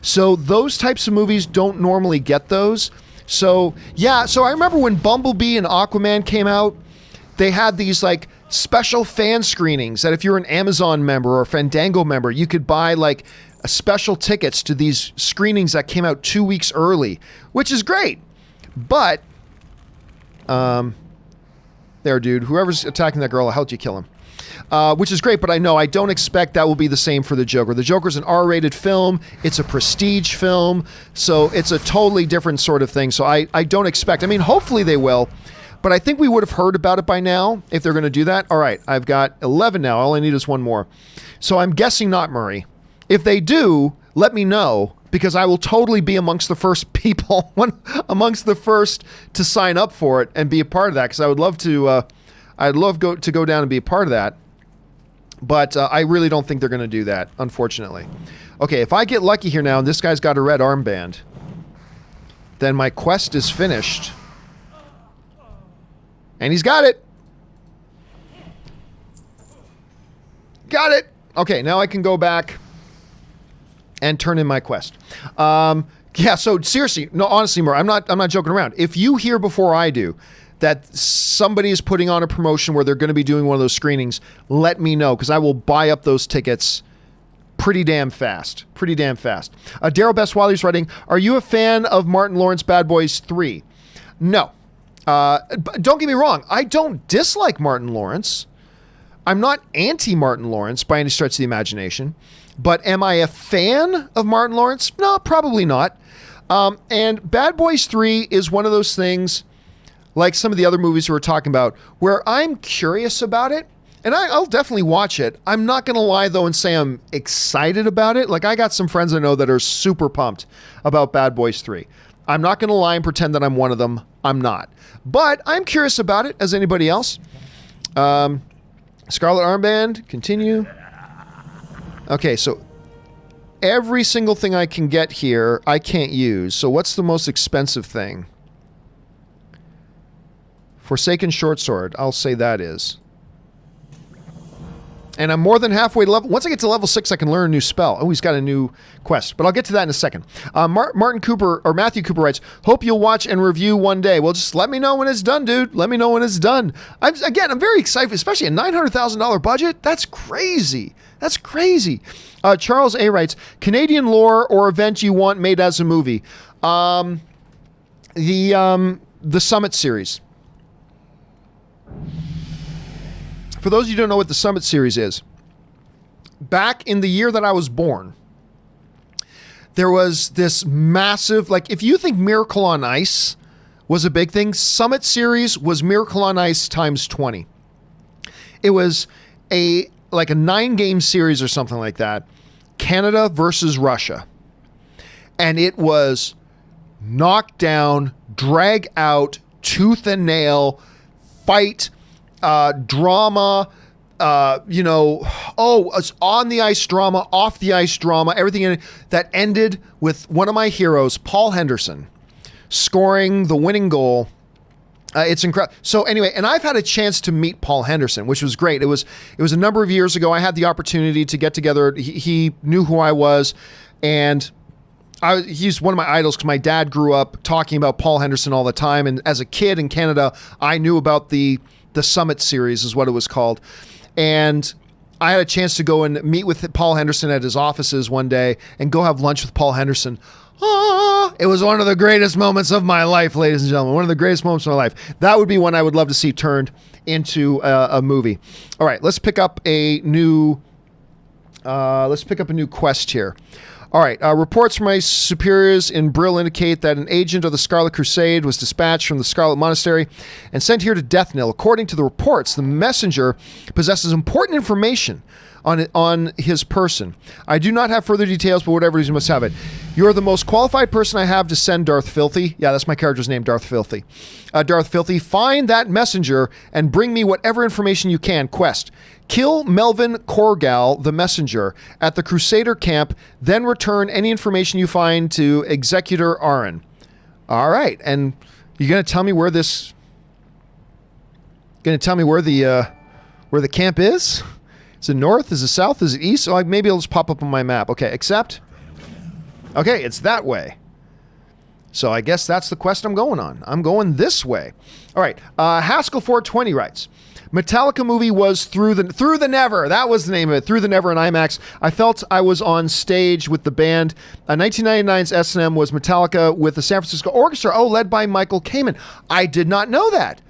So those types of movies don't normally get those. So, yeah, so I remember when Bumblebee and Aquaman came out, they had these, like, special fan screenings that if you're an Amazon member or a Fandango member, you could buy, like, special tickets to these screenings that came out 2 weeks early, which is great. But, there, dude. Whoever's attacking that girl, I'll help you kill him. Which is great, but I don't expect that will be the same for the Joker. The Joker's an R-rated film. It's a prestige film. So it's a totally different sort of thing. So I don't expect, I mean, hopefully they will, but I think we would have heard about it by now if they're going to do that. All right, I've got 11 now. All I need is 1 more. So I'm guessing not, Murray. If they do, let me know, because I will totally be amongst the first people, amongst the first to sign up for it and be a part of that, because I would love to, to go down and be a part of that. But I really don't think they're going to do that, unfortunately. Okay, if I get lucky here now and this guy's got a red armband, then my quest is finished. And he's got it. Got it. Okay, now I can go back and turn in my quest. Yeah, so seriously, no, honestly, Murray, I'm not joking around. If you hear before I do that somebody is putting on a promotion where they're going to be doing one of those screenings, let me know, because I will buy up those tickets pretty damn fast. Darrell best-wadley's writing, "Are you a fan of Martin Lawrence Bad Boys 3? No. Don't get me wrong. I don't dislike Martin Lawrence. I'm not anti-Martin Lawrence by any stretch of the imagination. But am I a fan of Martin Lawrence? No, probably not. And Bad Boys 3 is one of those things, like some of the other movies we were talking about, where I'm curious about it, and I'll definitely watch it. I'm not going to lie, though, and say I'm excited about it. Like, I got some friends I know that are super pumped about Bad Boys 3. I'm not going to lie and pretend that I'm one of them. I'm not. But I'm curious about it, as anybody else. Scarlet Armband, continue. Okay, so every single thing I can get here, I can't use. So what's the most expensive thing? Forsaken Short Sword, I'll say that is. And I'm more than halfway to level. Once I get to level 6, I can learn a new spell. Oh, he's got a new quest. But I'll get to that in a second. Matthew Cooper writes, "Hope you'll watch and review one day." Well, just let me know when it's done, dude. Let me know when it's done. I'm very excited, especially a $900,000 budget. That's crazy. Charles A. writes, "Canadian lore or event you want made as a movie?" The Summit series. For those of you who don't know what the Summit series is, back in the year that I was born, there was this massive, like, if you think Miracle on Ice was a big thing, Summit Series was Miracle on Ice times 20. It was a 9-game series or something like that. Canada versus Russia. And it was knockdown, drag out, tooth and nail, fight, drama, it's on the ice drama, off the ice drama, everything in it, that ended with one of my heroes, Paul Henderson, scoring the winning goal. It's incredible. So anyway, and I've had a chance to meet Paul Henderson, which was great. It was a number of years ago. I had the opportunity to get together. He knew who I was, and he's one of my idols because my dad grew up talking about Paul Henderson all the time. And as a kid in Canada, I knew about the Summit Series is what it was called. And I had a chance to go and meet with Paul Henderson at his offices one day and go have lunch with Paul Henderson. It was one of the greatest moments of my life, ladies and gentlemen. One of the greatest moments of my life. That would be one I would love to see turned into a movie. All right, let's pick up a new quest here. All right, reports from my superiors in Brill indicate that an agent of the Scarlet Crusade was dispatched from the Scarlet Monastery and sent here to Death Knell. According to the reports, the messenger possesses important information on his person. I do not have further details, but whatever it is, you must have it. You're the most qualified person I have to send Darth Filthy. Yeah, that's my character's name, Darth Filthy. Darth Filthy, find that messenger and bring me whatever information you can. Quest. Kill Melvin Korgal, the messenger, at the Crusader camp, then return any information you find to Executor Aaron. All right, and you're going to tell me where this... Going to tell me where the camp is? Is it north? Is it south? Is it east? Oh, maybe it'll just pop up on my map. Okay, accept. Okay, it's that way. So I guess that's the quest I'm going on. I'm going this way. All right, Haskell 420 writes, Metallica movie was Through the Never. That was the name of it. Through the Never in IMAX. I felt I was on stage with the band. 1999's S&M was Metallica with the San Francisco Orchestra. Oh, led by Michael Kamen. I did not know that.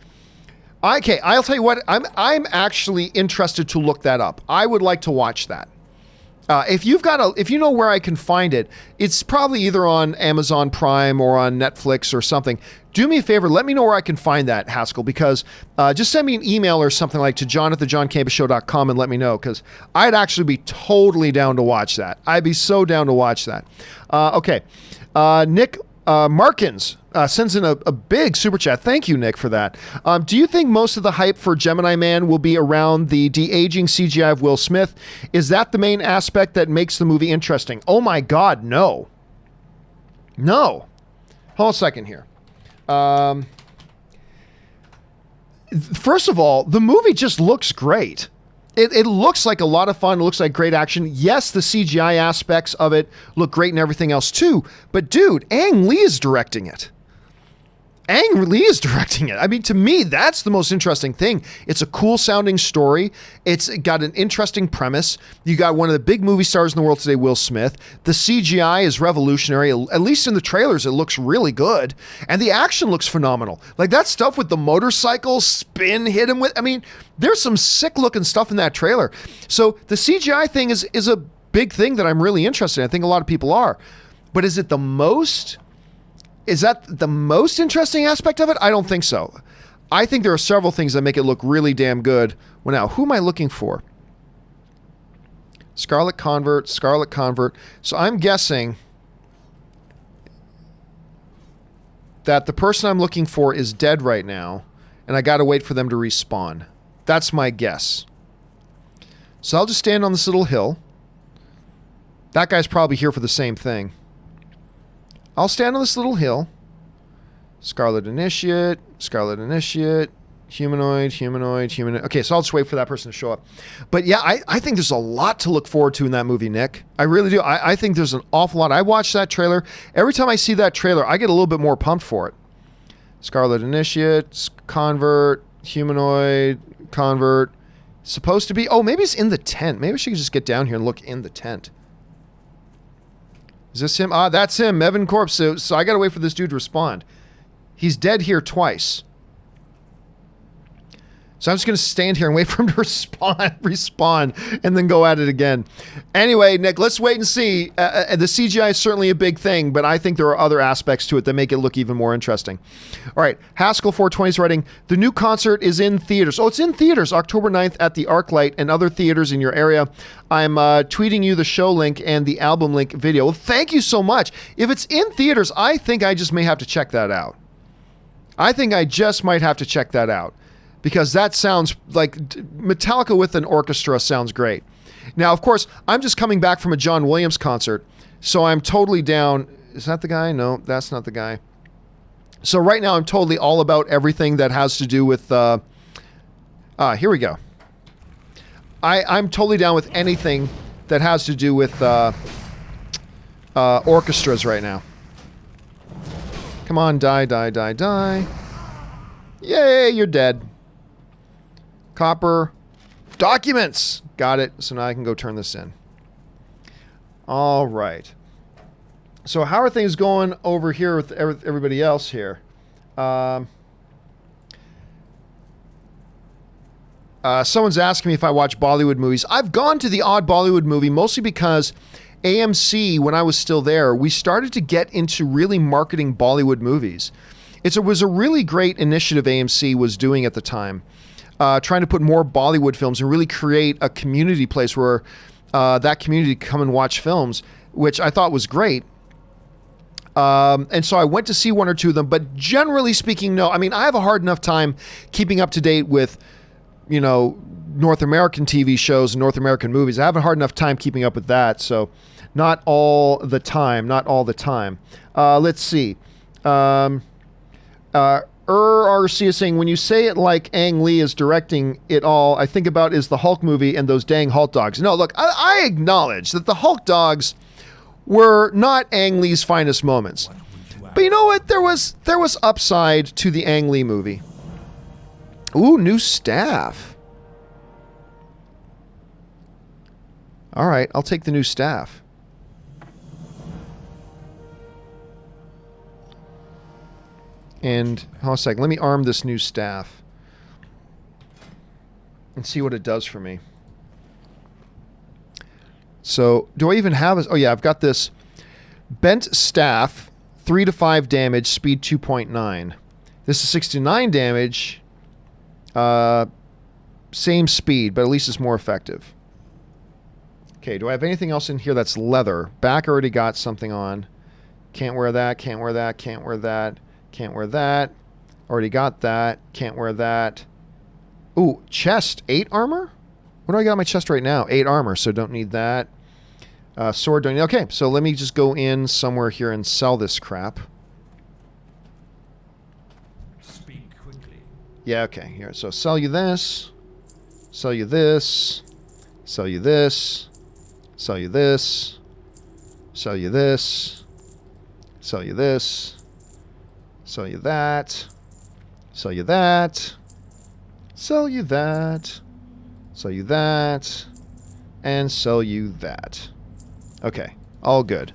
Okay, I'll tell you what. I'm actually interested to look that up. I would like to watch that. If you know where I can find it, it's probably either on Amazon Prime or on Netflix or something. Do me a favor, let me know where I can find that, Haskell, because just send me an email or something like to john@thejohncampeashow.com and let me know, because I'd actually be totally down to watch that. I'd be so down to watch that. Okay, Nick Markins sends in a big super chat. Thank you, Nick, for that. Do you think most of the hype for Gemini Man will be around the de-aging CGI of Will Smith? Is that the main aspect that makes the movie interesting? Oh my God, no. No. Hold on a second here. First of all, the movie just looks great. It looks like a lot of fun. It looks like great action. Yes, the CGI aspects of it look great and everything else too. But dude, Ang Lee is directing it. Ang Lee is directing it. I mean, to me, that's the most interesting thing. It's a cool sounding story. It's got an interesting premise. You got one of the big movie stars in the world today, Will Smith. The CGI is revolutionary. At least in the trailers, it looks really good. And the action looks phenomenal. Like that stuff with the motorcycle spin hit him with. I mean, there's some sick looking stuff in that trailer. So the CGI thing is a big thing that I'm really interested in. I think a lot of people are. But is it the most... Is that the most interesting aspect of it? I don't think so. I think there are several things that make it look really damn good. Well, now, who am I looking for? Scarlet Convert. So I'm guessing that the person I'm looking for is dead right now, and I got to wait for them to respawn. That's my guess. So I'll just stand on this little hill. That guy's probably here for the same thing. I'll stand on this little hill. Scarlet Initiate, humanoid. Okay, so I'll just wait for that person to show up. But yeah, I think there's a lot to look forward to in that movie, Nick. I really do. I think there's an awful lot. I watched that trailer. Every time I see that trailer, I get a little bit more pumped for it. Scarlet Initiate, humanoid. Supposed to be... Oh, maybe it's in the tent. Maybe I should just get down here and look in the tent. Is this him? Ah, that's him, Mevin Corpse. So I gotta wait for this dude to respond. He's dead here twice. So I'm just going to stand here and wait for him to respawn, and then go at it again. Anyway, Nick, let's wait and see. The CGI is certainly a big thing, but I think there are other aspects to it that make it look even more interesting. All right, Haskell 420 is writing, the new concert is in theaters. Oh, it's in theaters, October 9th at the ArcLight and other theaters in your area. I'm tweeting you the show link and the album link video. Well, thank you so much. If it's in theaters, I think I just may have to check that out. I think I just might have to check that out. Because that sounds like Metallica with an orchestra sounds great. Now, of course, I'm just coming back from a John Williams concert, so I'm totally down. Is that the guy? No, that's not the guy. So right now, I'm totally all about everything that has to do with... here we go. I'm totally down with anything that has to do with orchestras right now. Come on, die, die, die, die. Yay, you're dead. Copper. Documents! Got it. So now I can go turn this in. All right. So how are things going over here with everybody else here? Someone's asking me if I watch Bollywood movies. I've gone to the odd Bollywood movie, mostly because AMC, when I was still there, we started to get into really marketing Bollywood movies. It was a really great initiative AMC was doing at the time. Trying to put more Bollywood films and really create a community place where that community could come and watch films, which I thought was great. And so I went to see one or two of them, but generally speaking, no. I mean, I have a hard enough time keeping up to date with, North American TV shows and North American movies. I have a hard enough time keeping up with that, so not all the time. Let's see. RC is saying, when you say it like Ang Lee is directing it all, I think about is the Hulk movie and those dang Hulk dogs. No, look, I acknowledge that the Hulk dogs were not Ang Lee's finest moments. But you know what? There was upside to the Ang Lee movie. Ooh, new staff. All right, I'll take the new staff. And, hold on a second, let me arm this new staff and see what it does for me. So, do I even have this? Oh yeah, I've got this bent staff, 3 to 5 damage, speed 2.9. This is 69 damage, same speed, but at least it's more effective. Okay, do I have anything else in here that's leather? Back already got something on. Can't wear that, can't wear that, can't wear that. Can't wear that. Already got that. Can't wear that. Ooh, chest. 8 armor? What do I got on my chest right now? 8 armor, so don't need that. Sword, don't need... Okay, so let me just go in somewhere here and sell this crap. Speak quickly. Yeah, okay. Here, so sell you this. Sell you this. Sell you this. Sell you this. Sell you this. Sell you this. Sell you that. Sell you that. Sell you that. Sell you that. And sell you that. Okay. All good.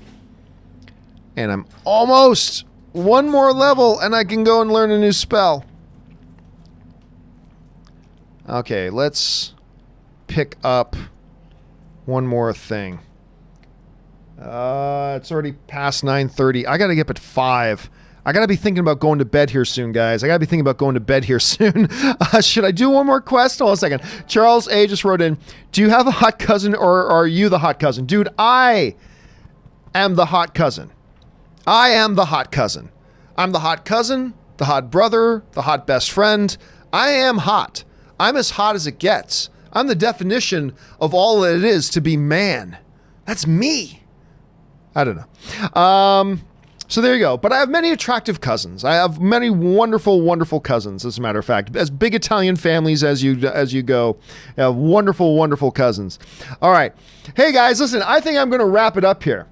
And I'm almost one more level and I can go and learn a new spell. Okay, let's pick up one more thing. It's already past 9:30. I gotta get up at 5. I gotta be thinking about going to bed here soon, guys. I gotta be thinking about going to bed here soon. Should I do one more quest? Hold on a second. Charles A. just wrote in, do you have a hot cousin or are you the hot cousin? Dude, I am the hot cousin. I am the hot cousin. I'm the hot cousin, the hot brother, the hot best friend. I am hot. I'm as hot as it gets. I'm the definition of all that it is to be man. That's me. I don't know. So there you go. But I have many attractive cousins. I have many wonderful, wonderful cousins, as a matter of fact. As big Italian families as you go. I have wonderful, wonderful cousins. All right. Hey, guys, listen, I think I'm going to wrap it up here.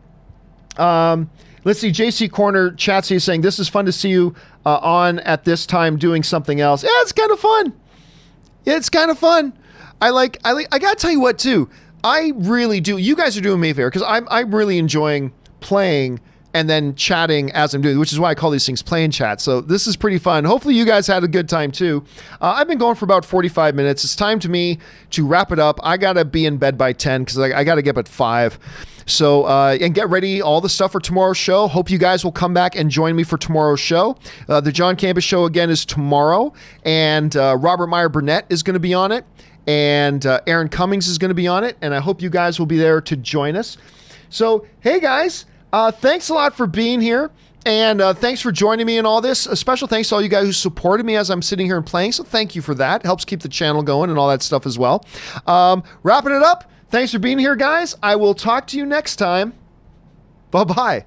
Let's see. JC Corner Chatsy is saying, this is fun to see you on at this time doing something else. Yeah, it's kind of fun. It's kind of fun. I got to tell you what, too. I really do. You guys are doing me a favor because I'm really enjoying playing and then chatting as I'm doing, which is why I call these things play and chat. So this is pretty fun. Hopefully you guys had a good time too. I've been going for about 45 minutes. It's time to me to wrap it up. I got to be in bed by 10 because I got to get up at 5. So, and get ready, all the stuff for tomorrow's show. Hope you guys will come back and join me for tomorrow's show. The John Campea Show again is tomorrow, and Robert Meyer Burnett is going to be on it, and Aaron Cummings is going to be on it, and I hope you guys will be there to join us. So, hey guys, thanks a lot for being here, and thanks for joining me in all this. A special thanks to all you guys who supported me as I'm sitting here and playing, so thank you for that. It helps keep the channel going and all that stuff as well. Wrapping it up, thanks for being here, guys. I will talk to you next time. Bye-bye.